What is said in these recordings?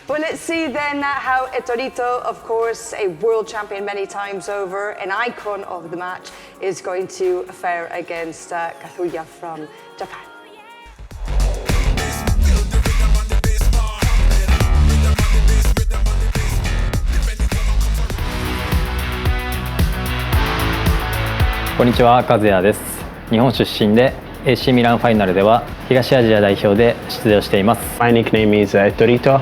Well, let's see then how Ettorito, of course, a world champion many times over, an icon of the match, is going to fare against Kazuya from Japan.こんにちは、Kazuyaです。日本出身で AC ミランファイナルでは東アジア代表で出場しています。My nickname is Ettorito.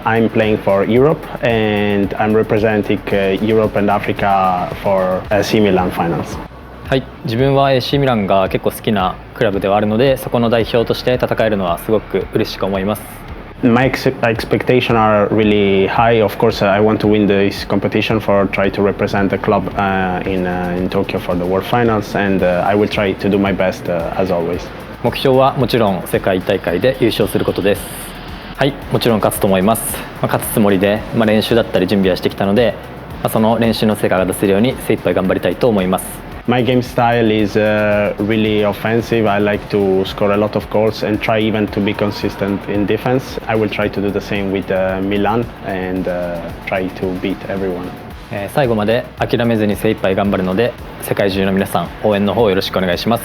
I'm playing for Europe and I'm representing Europe and Africa for AC Milan finals. はい、自分は AC ミランが結構好きなクラブではあるので、そこの代表として戦えるのはすごく嬉しく思います。My expectations are really high. Of course, I want to win this competition for try to represent the club in Tokyo for the World Finals, and I will try to do my best as always. 目標はもちろん世界大会で優勝することです。はい、もちろん勝つと思います。勝つつもりで、練習だったり準備はしてきたので、その練習の成果が出せるように精一杯頑張りたいと思います。My game style is really offensive. I like to score a lot of goals and try even to be consistent in defense. I will try to do the same with Milan and try to beat everyone. 最後まで諦めずに精一杯頑張るので、世界中の皆さん応援の方よろしくお願いします。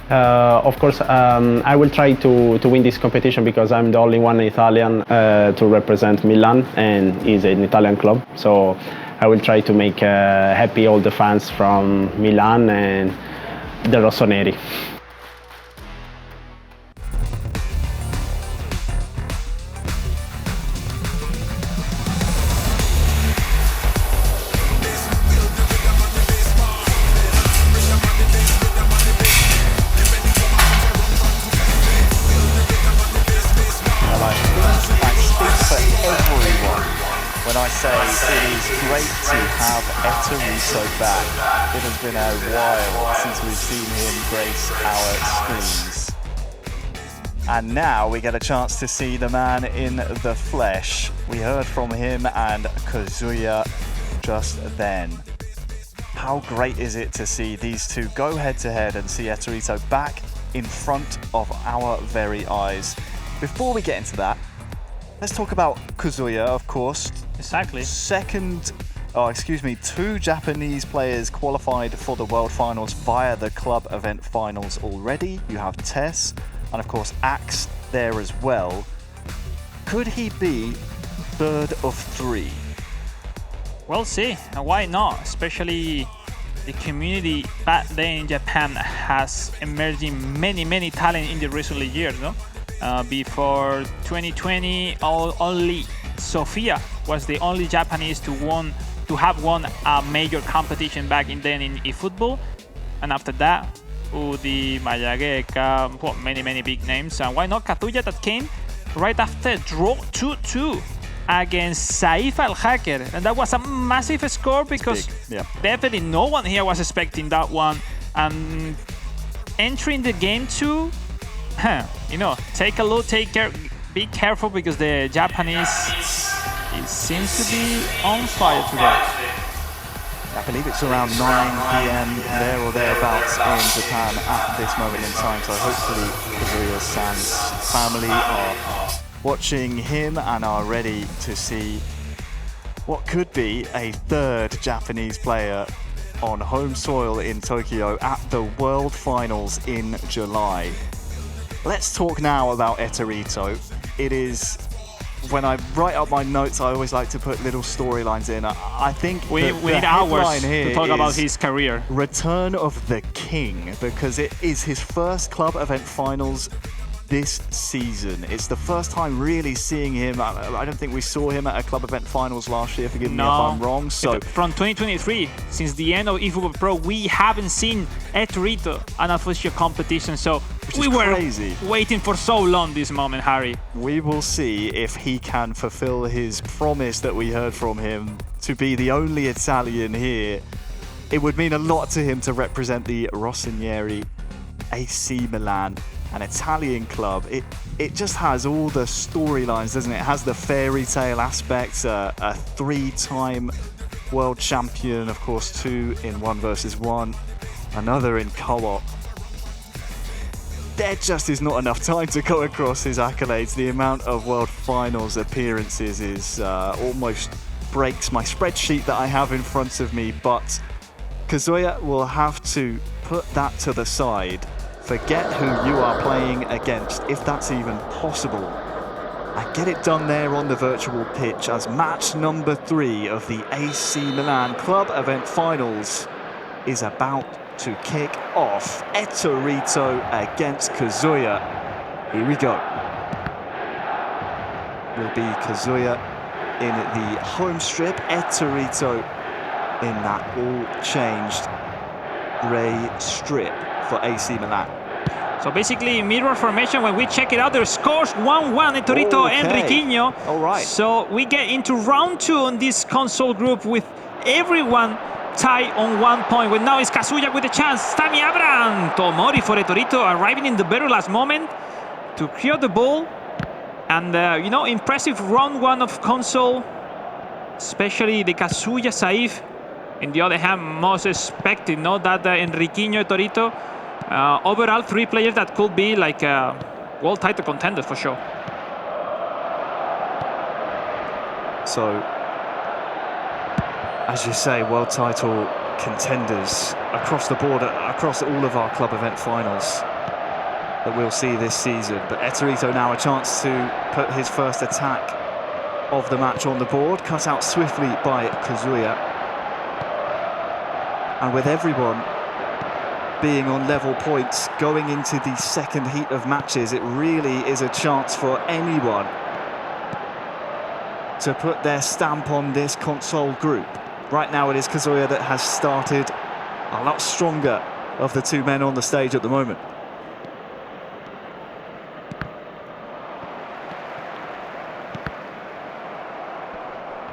Of course, I will try to win this competition because I'm the only one Italian to represent Milan, and it's an Italian club. So I will try to make happy all the fans from Milan and the Rossoneri. When I say it is great to have Ettorito back. It has been a while since we've seen him grace our screens. And now we get a chance to see the man in the flesh. We heard from him and Kazuya just then. How great is it to see these two go head to head and see Ettorito back in front of our very eyes. Before we get into that, let's talk about Kazuya, of course. Exactly. Two Japanese players qualified for the World Finals via the club event finals already. You have Tess and of course Axe there as well. Could he be third of three? We'll see. Why not? Especially the community back then in Japan has emerging many talent in the recent years, no? Before 2020, only Sofia was the only Japanese to have won a major competition back then in eFootball, and after that, Udi, Mayageka, many big names. And why not Kazuya that came right after draw 2-2 against Saif Al Hacker, and that was a massive score because definitely no one here was expecting that one. And entering the game too. Take a look, be careful because the Japanese seems to be on fire today. I believe it's around 9 PM there or thereabouts in Japan at this moment in time. So hopefully Kazuya-san's family are watching him and are ready to see what could be a third Japanese player on home soil in Tokyo at the World Finals in July. Let's talk now about Ettorito. It is, when I write up my notes, I always like to put little storylines in. I think we need hours to talk about his career. Return of the King, because it is his first club event finals this season. It's the first time really seeing him. I don't think we saw him at a club event finals last year, forgive me if I'm wrong. So from 2023, since the end of eFootball Pro, we haven't seen Ettorito an official competition. So we were waiting for so long this moment, Harry. We will see if he can fulfill his promise that we heard from him to be the only Italian here. It would mean a lot to him to represent the Rossoneri AC Milan, an Italian club. It just has all the storylines, doesn't it? It has the fairy tale aspects, a 3-time world champion, of course, 2 in 1 versus 1, another in co-op. there just is not enough time to go across his accolades. The amount of World Finals appearances is almost breaks my spreadsheet that I have in front of me, but Kazuya will have to put that to the side. Forget who you are playing against, if that's even possible, and get it done there on the virtual pitch as match number 3 of the AC Milan Club Event Finals is about to kick off. Ettorito against Kazuya. Here we go. Will be Kazuya in the home strip, Ettorito in that all-changed grey strip for AC Milan. So basically mirror formation. When we check it out, there's scores 1-1, Ettorito and Riquinho. All right. So we get into round 2 on this console group with everyone tied on 1 point. Well, now it's Kazuya with a chance. Tammy Abraham, Tomori for Ettorito, arriving in the very last moment to clear the ball. And you know, impressive round 1 of console, especially the Kazuya save. In the other hand, most expected, no, that Riquinho, Ettorito. Overall, 3 players that could be like world title contenders for sure. So, as you say, world title contenders across the board, across all of our club event finals that we'll see this season. But Ettorito now a chance to put his first attack of the match on the board, cut out swiftly by Kazuya. And with everyone being on level points going into the second heat of matches, it really is a chance for anyone to put their stamp on this console group. Right now it is Kazuya that has started a lot stronger of the 2 men on the stage at the moment.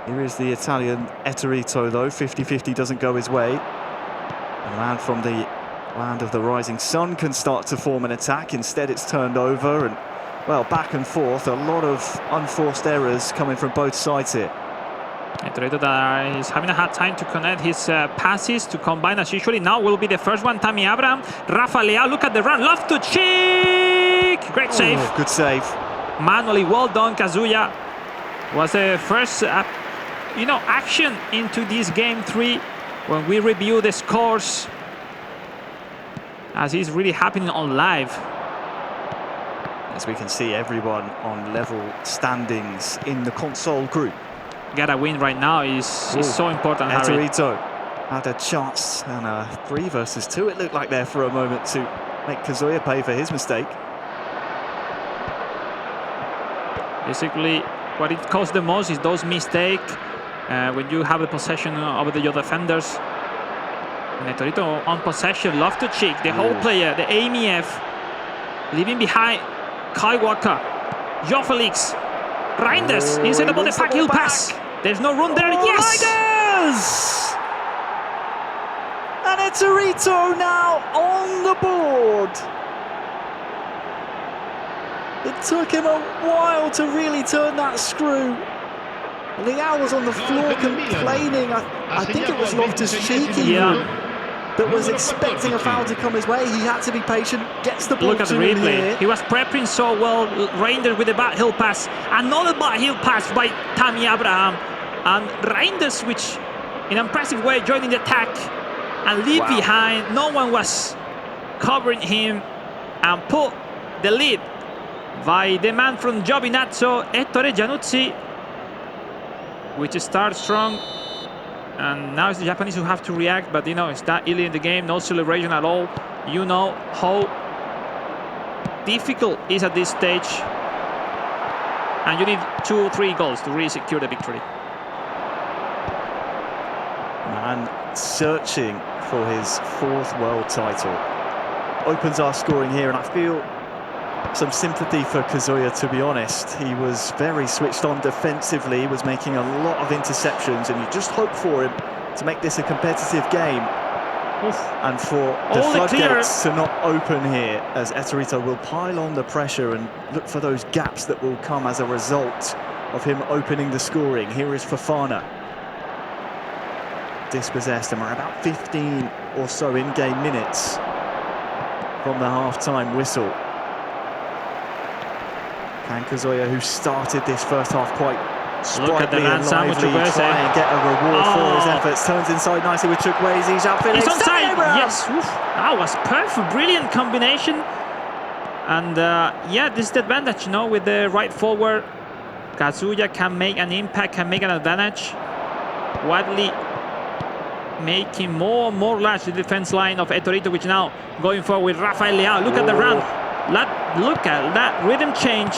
Here is the Italian Ettorito though, 50-50 doesn't go his way. A man from the land of the rising sun can start to form an attack. Instead it's turned over and, well, back and forth. A lot of unforced errors coming from both sides here. Ettorito that is having a hard time to connect his passes, to combine as usually. Now will be the first one, Tammy Abraham. Rafa Leao, look at the run, love to cheek! Great save. Oh, good save. Manually, well done, Kazuya. Was the first, you know, action into this game 3 when we review the scores, as is really happening on live. As we can see, everyone on level standings in the console group. Get a win right now is so important, Harry. Ettorito had a chance and a 3 versus 2 it looked like there for a moment to make Kazuya pay for his mistake. Basically, what it costs the most is those mistakes when you have the possession over your defenders. And Ettorito on possession, love to cheek. The whole player, the AMF, leaving behind Kai Walker, João Felix, Reinders, inside the ball, the back heel pass. There's no room there, yes! Reinders! And Ettorito now on the board. It took him a while to really turn that screw. Leao was on the floor complaining. I think it was Loftus-Cheek that was expecting a foul to come his way. He had to be patient, gets the ball. Look at the replay. He was prepping so well. Reinders with the back heel pass. Another back heel pass by Tammy Abraham. And Reinders, which in an impressive way joining the attack and leave behind. No one was covering him and put the lead by the man from Giovinazzo, Ettore Giannuzzi, which starts strong. And now it's the Japanese who have to react, but you know, it's that early in the game, no celebration at all. You know how difficult it is at this stage. And you need 2 or 3 goals to really secure the victory. Man searching for his 4th world title. Opens our scoring here, and I feel some sympathy for Kazuya, to be honest. He was very switched on defensively, was making a lot of interceptions, and you just hope for him to make this a competitive game. And for the floodgates to not open here, as Ettorito will pile on the pressure and look for those gaps that will come as a result of him opening the scoring. Here is Fofana. Dispossessed, and we're about 15 or so in-game minutes from the half-time whistle. And Kazuya, who started this first half quite sprightly and Lansam with lively, Chukwueze. try and get a reward for his efforts. Turns inside nicely with Chukwueze. João Felix. He's onside. Abraham. Yes, oof, that was perfect, brilliant combination. And yeah, this is the advantage, you know, with the right forward. Kazuya can make an impact, can make an advantage. Wadley making more and more large the defense line of Ettorito, which now going forward with Rafael Leao. Look at the run. Look at that rhythm change.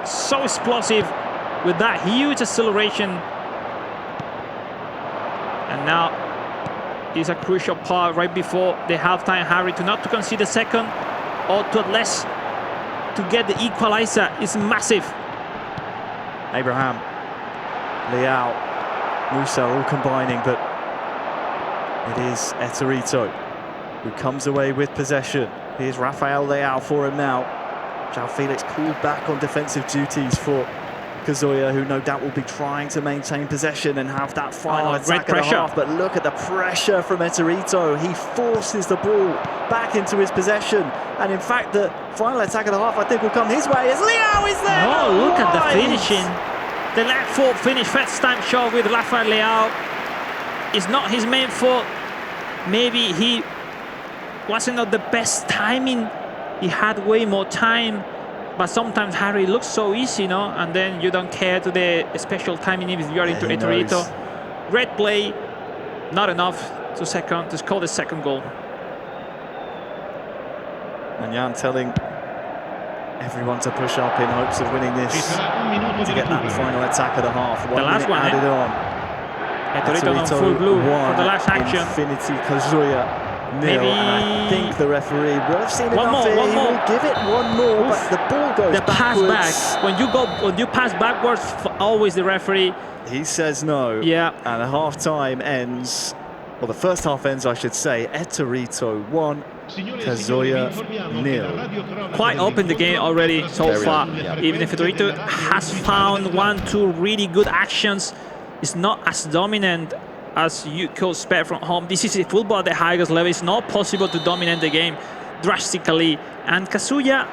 So explosive with that huge acceleration. And now is a crucial part right before the halftime, Harry, to not to concede the second, or to at least to get the equalizer is massive. Abraham, Leao, Musa all combining, but it is Ettorito who comes away with possession. Here's Rafael Leao for him now. João Felix called back on defensive duties for Kazuya, who no doubt will be trying to maintain possession and have that final attack of the half. But look at the pressure from Ettorito. He forces the ball back into his possession. And in fact, the final attack of the half, I think, will come his way as Leao is there. Oh, look at the finishing. The left foot finish, first time shot with Rafael Leao. It's not his main fault. Maybe he wasn't the best timing. He had way more time. But sometimes, Harry, looks so easy, you know, and then you don't care to the special timing if you are into Ettorito. Great play, not enough to score the second goal. And Jan telling everyone to push up in hopes of winning this to get that final attack of the half. The last one added on. Ettorito on full blue for the last action. Infinity Kazuya. Nil, and I think the referee will have seen enough here. He will give it one more, but the ball goes backwards. Pass back. When you pass backwards, always the referee. He says no. Yeah. And the half time ends, well, the first half ends, I should say. Ettorito 1, Kazuya 0. Quite open the game already so far. Yeah. Even if Ettorito has found 1-2 really good actions, it's not as dominant as you could expect from home. This is a football at the highest level. It's not possible to dominate the game drastically. And Kazuya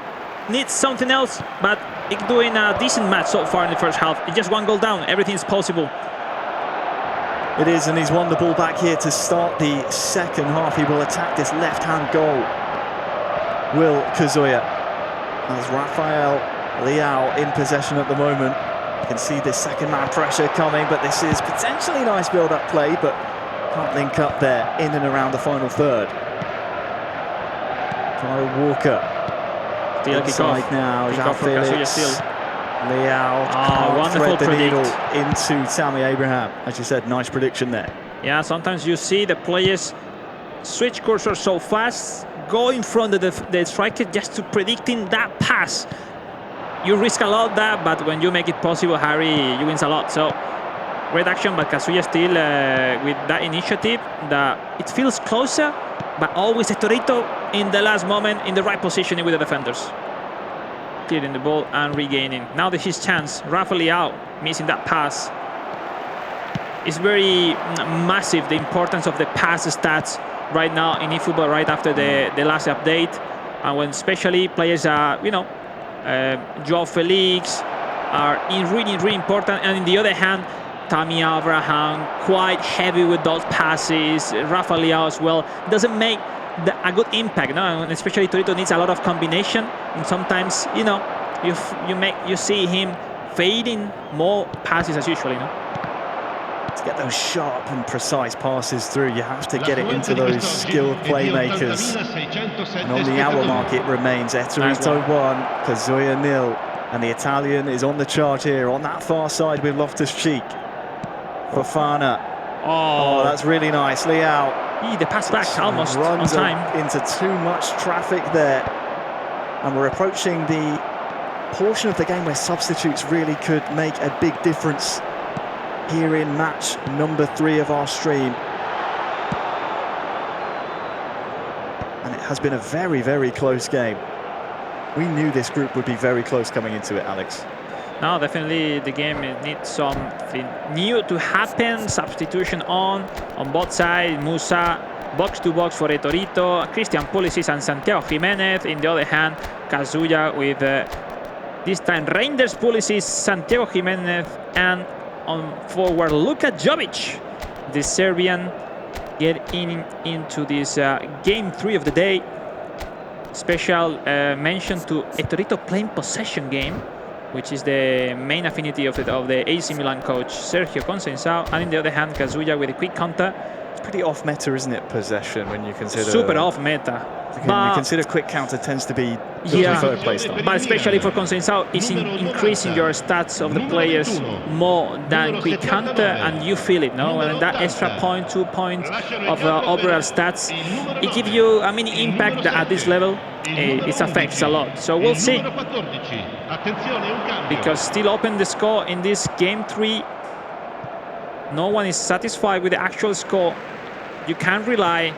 needs something else, but it's doing a decent match so far in the first half. It's just one goal down. Everything's possible. It is, and he's won the ball back here to start the second half. He will attack this left-hand goal. Will Kazuya. As Rafael Leao in possession at the moment. You can see this second man pressure coming, but this is potentially nice build-up play, but can't link up there in and around the final third. Kyle Walker. Still inside now. João Felix. Leao can't thread the needle into Tammy Abraham. As you said, nice prediction there. Yeah, sometimes you see the players switch cursor so fast, go in front of the striker just to predicting that pass. You risk a lot that, but when you make it possible, Harry, you wins a lot. So, great action, but Kazuya still with that initiative, that it feels closer, but always Ettorito in the last moment in the right positioning with the defenders. Clearing the ball and regaining. Now there's his chance. Rafael Leao missing that pass. It's very massive, the importance of the pass stats right now in eFootball, right after the last update. And when especially players are, you know, João Felix are really important, and on the other hand, Tammy Abraham quite heavy with those passes. Rafael Leao as well doesn't make a good impact, no? And especially Ettorito needs a lot of combination, and sometimes, you know, you see him fading more passes as usual, you know. To get those sharp and precise passes through, you have to get it into those skilled playmakers. And on the hour mark, it remains Ettorito 1, Kazuya 0. And the Italian is on the charge here, on that far side with Loftus-Cheek. Fofana. Oh, that's really nice. Leao. The pass back almost on time. Into too much traffic there. And we're approaching the portion of the game where substitutes really could make a big difference. Here in match number 3 of our stream. And it has been a very close game. We knew this group would be very close coming into it, Alex. No, definitely the game needs something new to happen. Substitution on both sides. Musa, box to box for Ettorito. Christian Pulisic and Santiago Jimenez. In the other hand, Kazuya with This time Reinders Pulisic, Santiago Jimenez, and on forward Luka Jovic, the Serbian, getting into this game 3 of the day. Special mention to Ettorito playing possession game, which is the main affinity of the AC Milan coach Sergio Conceição, and on the other hand Kazuya with a quick counter. It's pretty off meta, isn't it, possession, when you consider... Super off meta. When you consider quick counter tends to be preferred play style. But especially for Conceição, it's increasing your stats of the players more than quick counter, and you feel it, no? And that extra point, 2 points of overall stats, it gives you a mini impact at this level. It affects a lot. So we'll see. Because still open the score in this game 3. No one is satisfied with the actual score. You can't rely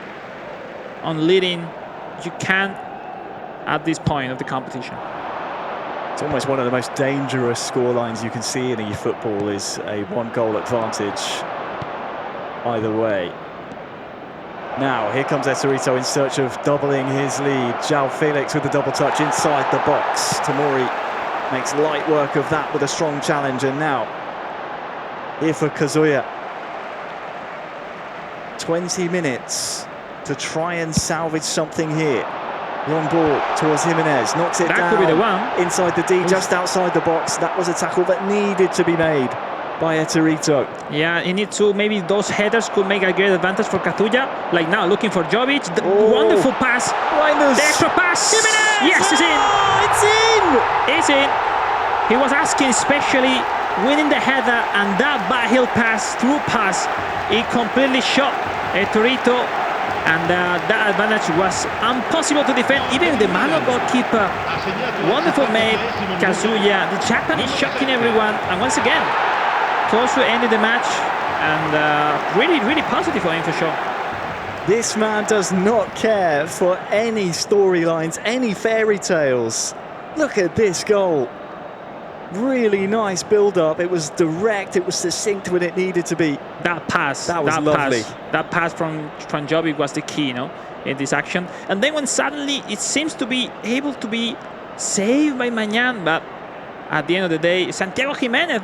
on leading. You can't at this point of the competition. It's almost one of the most dangerous scorelines you can see in eFootball, is a 1-goal advantage either way. Now, here comes Ettorito in search of doubling his lead. João Felix with the double touch inside the box. Tamori makes light work of that with a strong challenge, and now here for Kazuya. 20 minutes to try and salvage something here. Long ball towards Jimenez, knocks it down. That could be the one. Inside the D, just outside the box. That was a tackle that needed to be made by Ettorito. Yeah, he needs to, maybe those headers could make a great advantage for Kazuya. Like now, looking for Jovic. The wonderful pass. Reinders. The extra pass. Jimenez. Yes, it's in. Oh, it's in. It's in. He was asking, especially winning the header, and that backheel pass, through pass, he completely shot Ettorito, and that advantage was impossible to defend. Even the manual goalkeeper, wonderful made, Kazuya. The Japanese shocking everyone, and once again, close to ending the match, and really, really positive for him for sure. This man does not care for any storylines, any fairy tales. Look at this goal. Really nice build-up. It was direct, it was succinct when it needed to be. That pass, that was lovely. That pass from Jovic was the key, in this action. And then when suddenly it seems to be able to be saved by Mañan, but at the end of the day, Santiago Jimenez,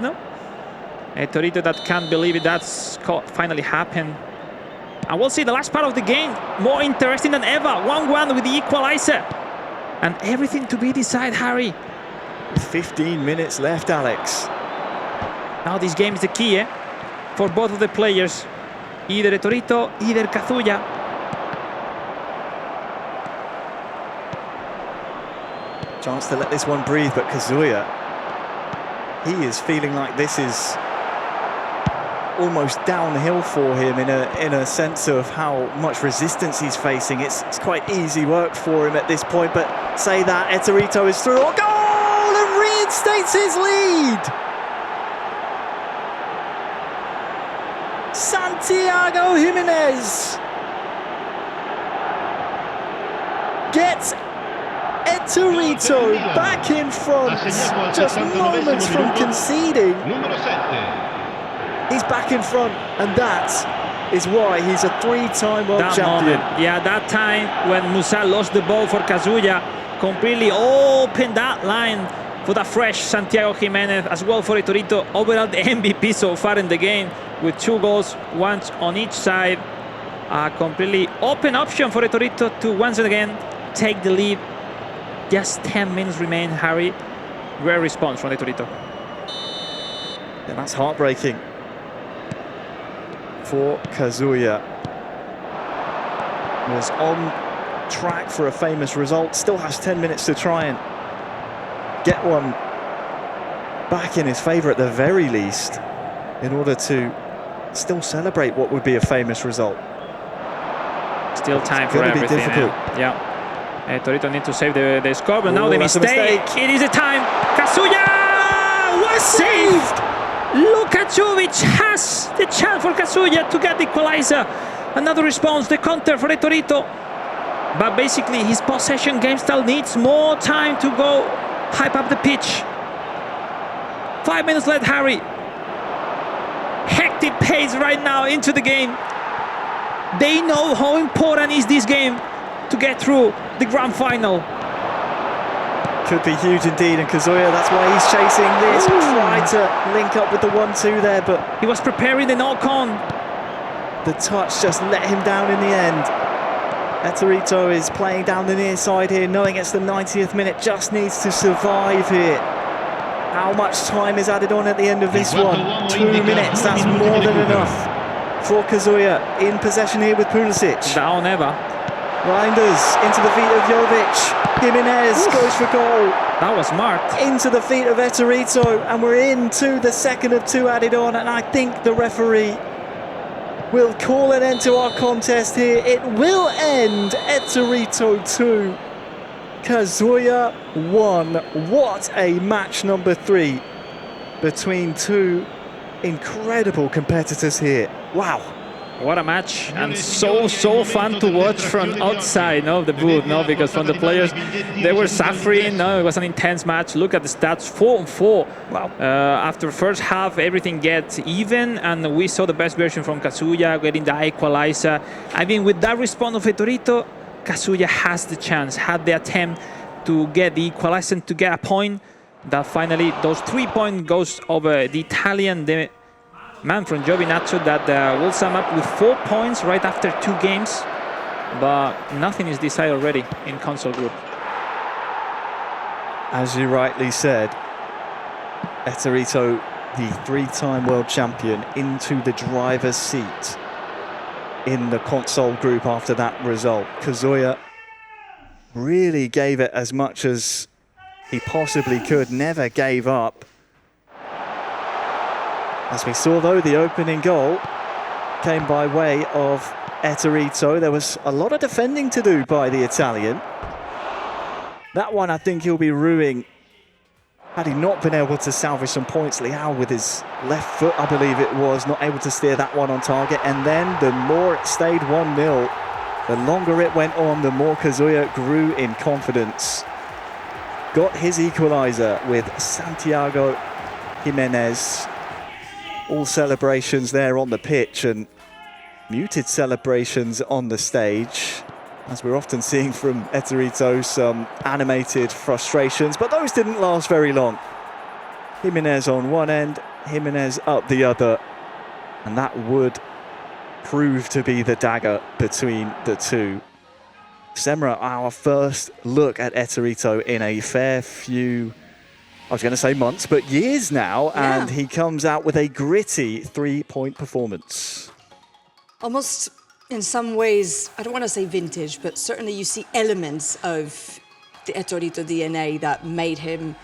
Ettorito that can't believe it. That's finally happened. And we'll see the last part of the game, more interesting than ever. 1-1 with the equalizer. And everything to be decided, Harry. 15 minutes left, Alex. Now this game is the key, for both of the players. Either Ettorito, either Kazuya. Chance to let this one breathe, but Kazuya, he is feeling like this is almost downhill for him in a sense of how much resistance he's facing. It's quite easy work for him at this point, but say that Ettorito is through. Oh, goal! And reinstates his lead! Santiago Jimenez gets Ettorito back in front, just moments from conceding. He's back in front, and that is why he's a 3-time world champion. Yeah, that time when Musa lost the ball for Kazuya, completely opened that line for the fresh Santiago Jimenez, as well for Ettorito. Overall, the MVP so far in the game, with 2 goals, once on each side. A completely open option for Ettorito to once again take the lead. Just 10 minutes remain, Harry. Great response from Ettorito. Yeah, that's heartbreaking for Kazuya. Was on track for a famous result, still has 10 minutes to try and get one back in his favour at the very least, in order to still celebrate what would be a famous result. Still time for everything. Yeah. Ettorito need to save the score, but now the mistake. It is the time. Kazuya was saved. Luka Jovic has the chance for Kazuya to get the equalizer. Another response, the counter for Ettorito. But basically, his possession game style needs more time to go hype up the pitch. 5 minutes left, Harry. Hectic pace right now into the game. They know how important is this game to get through the grand final. Could be huge indeed, and Kazuya, that's why he's chasing this. Tried to link up with the 1-2 there, but He was preparing the knock-on. the touch just let him down in the end. Ettorito is playing down the near side here, knowing it's the 90th minute, just needs to survive here. How much time is added on at the end of this one? 2 minutes, that's more than enough for Kazuya. In possession here with Pulisic. Down ever. Reinders into the feet of Jovic. Jimenez goes for goal. That was smart. Into the feet of Ettorito, and we're into the second of 2 added on, and I think the referee will call an end to our contest here. It will end. Ettorito 2, Kazuya 1. What a match number 3 between 2 incredible competitors here. Wow. What a match, and so fun to watch from outside of the booth, because from the players, they were suffering. It was an intense match. Look at the stats, 4-4. Wow. After first half, everything gets even, and we saw the best version from Kazuya getting the equalizer. I mean, with that response of Ettorito, Kazuya has the chance, had the attempt to get the equalizer and to get a point. That finally, those 3 points goes over the Italian, the man from Giovinazzo, that will sum up with 4 points right after 2 games, but nothing is decided already in console group. As you rightly said, Ettorito, the 3-time world champion, into the driver's seat in the console group after that result. Kazuya really gave it as much as he possibly could, never gave up. As we saw, though, the opening goal came by way of Ettorito. There was a lot of defending to do by the Italian. That one, I think he'll be rueing had he not been able to salvage some points. Leao with his left foot, I believe it was, not able to steer that one on target. And then the more it stayed 1-0, the longer it went on, the more Kazuya grew in confidence. Got his equaliser with Santiago Jimenez. All celebrations there on the pitch and muted celebrations on the stage. As we're often seeing from Ettorito, some animated frustrations, but those didn't last very long. Jimenez on one end, Jimenez up the other, and that would prove to be the dagger between the two. Semra, our first look at Ettorito in a fair few, I was going to say months, but years now, and he comes out with a gritty 3-point performance. Almost in some ways, I don't want to say vintage, but certainly you see elements of the Ettorito DNA that made him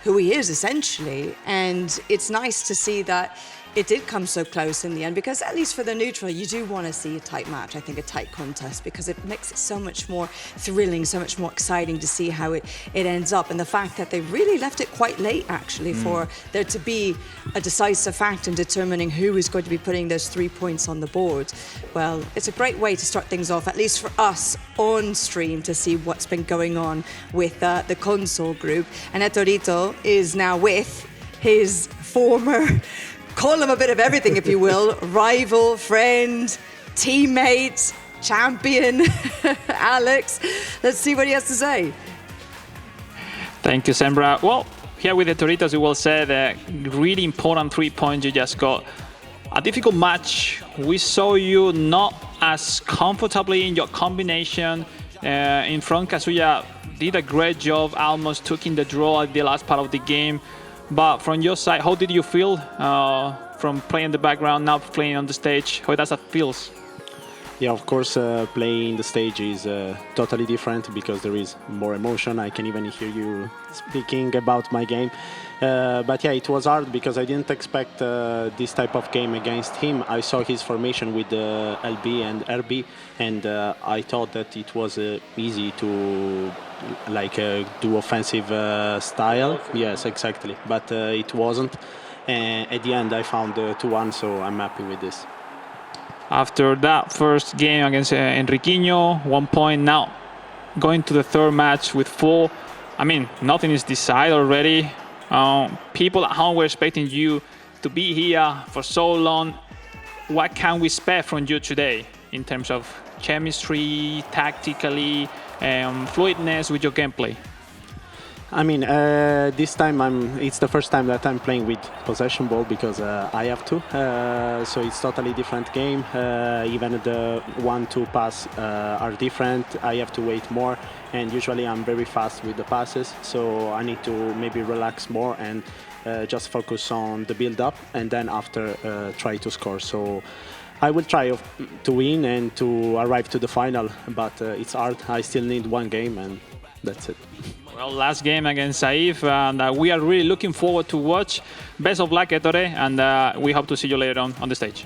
who he is, essentially. And it's nice to see that it did come so close in the end, because at least for the neutral, you do want to see a tight match, I think a tight contest, because it makes it so much more thrilling, so much more exciting to see how it ends up. And the fact that they really left it quite late, actually, for there to be a decisive fact in determining who is going to be putting those 3 points on the board. Well, it's a great way to start things off, at least for us on stream, to see what's been going on with the console group. And Ettorito is now with his former, call him a bit of everything, if you will, rival, friend, teammate, champion, Alex. Let's see what he has to say. Thank you, Sembra. Well, here with Ettorito, as you well said, a really important 3 points you just got. A difficult match. We saw you not as comfortably in your combination. In front, Kazuya did a great job, almost taking the draw at the last part of the game. But from your side, how did you feel from playing in the background, now playing on the stage? How does that feel? Yeah, of course, playing the stage is totally different because there is more emotion. I can even hear you speaking about my game. But yeah, it was hard because I didn't expect this type of game against him. I saw his formation with LB and RB, and I thought that it was easy to do offensive style. Yes, exactly. But it wasn't. At the end, I found 2-1, so I'm happy with this. After that first game against Enriquinho, 1 point. Now going to the third match with 4. I mean, nothing is decided already. People at home were expecting you to be here for so long. What can we expect from you today in terms of chemistry, tactically, fluidness with your gameplay? I mean, this time it's the first time that I'm playing with possession ball because I have to. So it's totally different game. Even the 1-2 pass are different. I have to wait more, and usually I'm very fast with the passes. So I need to maybe relax more and just focus on the build-up, and then after try to score. So I will try to win and to arrive to the final, but it's hard. I still need one game, and that's it. Well, last game against Saif, and we are really looking forward to watch. Best of luck, Ettore, and we hope to see you later on the stage.